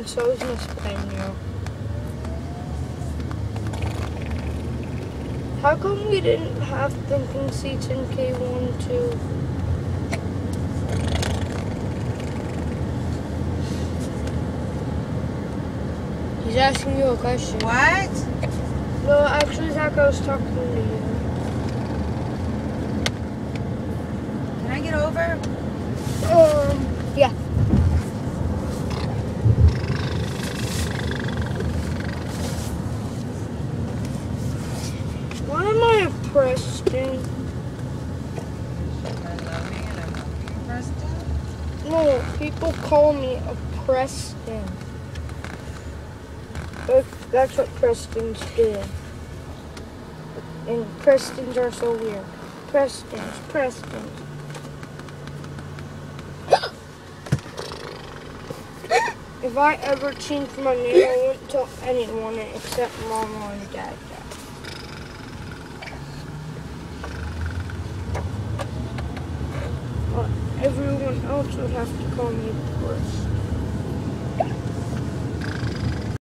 and so is Miss Pena. How come we didn't have thinking seats in K1 too? He's asking you a question. What? No, actually, Zach, I was talking to you. Can I get over? Yeah. Why am I a Preston? I love me and I'm not Preston. No, people call me a Preston. That's what Prestons do. And Prestons are so weird. Prestons. If I ever changed my name, I wouldn't tell anyone except Mama and Dad. But everyone else would have to call me Preston.